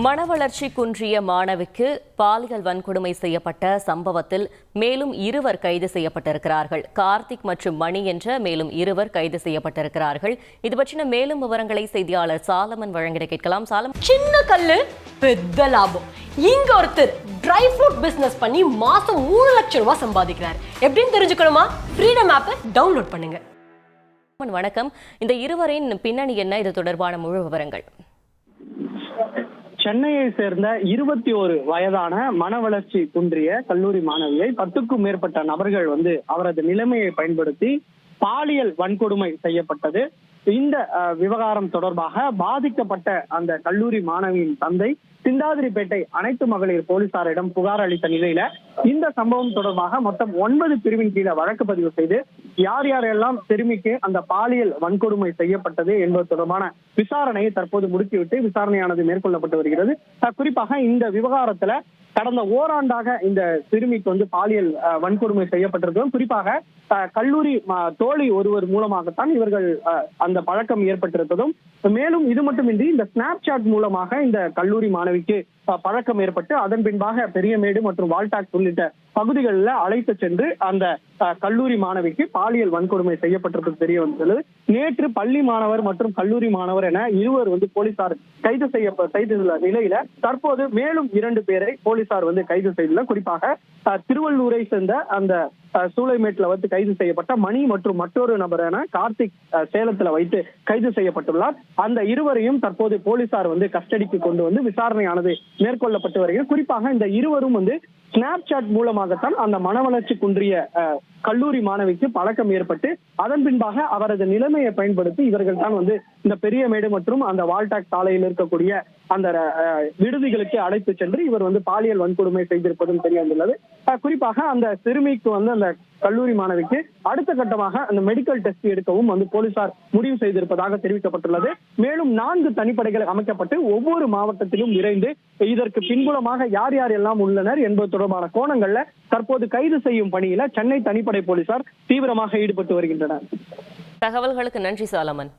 மனவளர்ச்சி குன்றிய மாணவிக்கு பாலியல் வன்கொடுமை செய்யப்பட்ட சம்பவத்தில் மேலும் 2 கைது செய்யப்பட்டிருக்கிறார்கள். கார்த்திக் மற்றும் மணி என்ற மேலும் 2 கைது செய்யப்பட்டிருக்கிறார்கள். இது பற்றின மேலும் விவரங்களை செய்தியாளர் சாலமன் வழங்கிட கேட்கலாம். சின்ன கல்லு பெரிய லாபம். இங்க ஒருத்தர் ட்ரை ஃப்ரூட் பிசினஸ் பண்ணி மாசம் 3 லட்சம் ரூபாய் சம்பாதிக்கிறார். எப்படின்னு தெரிஞ்சுக்கணுமா? ஃப்ரீடம் ஆப்பை டவுன்லோட் பண்ணுங்க. வணக்கம். இந்த இருவரின் பின்னணி என்ன? இது தொடர்பான முழு விவரங்கள். சென்னையை சேர்ந்த 21 வயதான மனவளர்ச்சி குன்றிய கல்லூரி மாணவியை 10க்கும் மேற்பட்ட நபர்கள் அவரது நிலைமையை பயன்படுத்தி பாலியல் வன்கொடுமை செய்யப்பட்டது. இந்த விவகாரம் தொடர்பாக பாதிக்கப்பட்ட அந்த கல்லூரி மாணவியின் தந்தை சிந்தாதிரிப்பேட்டை அனைத்து மகளிர் போலீசாரிடம் புகார் அளித்த நிலையில இந்த சம்பவம் தொடர்பாக மொத்தம் 9 பிரிவின் கீழே வழக்கு பதிவு செய்து யார் யாரெல்லாம் சிறுமிக்கு அந்த பாலியல் வன்கொடுமை செய்யப்பட்டது என்பது தொடர்பான விசாரணையை தற்போது முடுக்கிவிட்டு விசாரணையானது மேற்கொள்ளப்பட்டு வருகிறது. குறிப்பாக இந்த விவகாரத்துல கடந்த ஓராண்டாக இந்த சிறுமிக்கு பாலியல் வன்கொடுமை செய்யப்பட்டிருக்கிறோம். குறிப்பாக கல்லூரி தோழி ஒருவர் மூலமாகத்தான் இவர்கள் அந்த பழக்கம் ஏற்பட்டிருப்பதும், மேலும் இது மட்டுமின்றி இந்த ஸ்னாப் சாட் மூலமாக இந்த கல்லூரி மாணவிக்கு பழக்கம் ஏற்பட்டு அதன் பின்பாக பெரியமேடு மற்றும் வால்டாக்ஸ் உள்ளிட்ட பகுதிகளில் அழைத்து சென்று அந்த கல்லூரி மாணவிக்கு பாலியல் வன்கொடுமை செய்யப்பட்டிருப்பது தெரிய வந்துள்ளது. நேற்று பள்ளி மாணவர் மற்றும் கல்லூரி மாணவர் என இருவர் போலீசார் கைது செய்துள்ள நிலையில தற்போது மேலும் 2 பேரை போலீசார் கைது செய்துள்ள. குறிப்பாக திருவள்ளூரை சேர்ந்த அந்த சூளைமேட்ல கைது செய்யப்பட்ட மணி மற்றும் மற்றொரு நபரான கார்த்திக் சேலத்துல வைத்து கைது செய்யப்பட்டுள்ளார். அந்த இருவரையும் தற்போது போலீசார் கஸ்டடிக்கு கொண்டு விசாரணையானது மேற்கொள்ளப்பட்டு வருகிறது. குறிப்பாக இந்த இருவரும் ஸ்னாப் சாட் மூலமாகத்தான் அந்த மனவளர்ச்சி குன்றிய கல்லூரி மாணவிக்கு பழக்கம் ஏற்பட்டு அதன் பின்பாக அவரது நிலைமையை பயன்படுத்தி இவர்கள் தான் இந்த பெரியமேடு மற்றும் அந்த வால்டாக் சாலையில் இருக்கக்கூடிய அந்த விடுதிகளுக்கு அழைத்து சென்று இவர் பாலியல் வன்கொடுமை செய்திருப்பதும் தெரிய வந்துள்ளது. குறிப்பாக அந்த சிறுமிக்கு அந்த கல்லூரி மாணவிக்கு அடுத்த கட்டமாக அந்த மெடிக்கல் டெஸ்ட் எடுக்கவும் போலீசார் முடிவு செய்திருப்பதாக தெரிவிக்கப்பட்டுள்ளது. மேலும் 4 தனிப்படைகள் அமைக்கப்பட்டு ஒவ்வொரு மாவட்டத்திலும் விரைந்து இதற்கு பின்புலமாக யார் யார் எல்லாம் உள்ளனர் என்பது தொடர்பான கோணங்கள்ல தற்போது கைது செய்யும் பணியில சென்னை தனிப்படை போலீசார் தீவிரமாக ஈடுபட்டு வருகின்றனர். தகவல்களுக்கு நன்றி சாலமன்.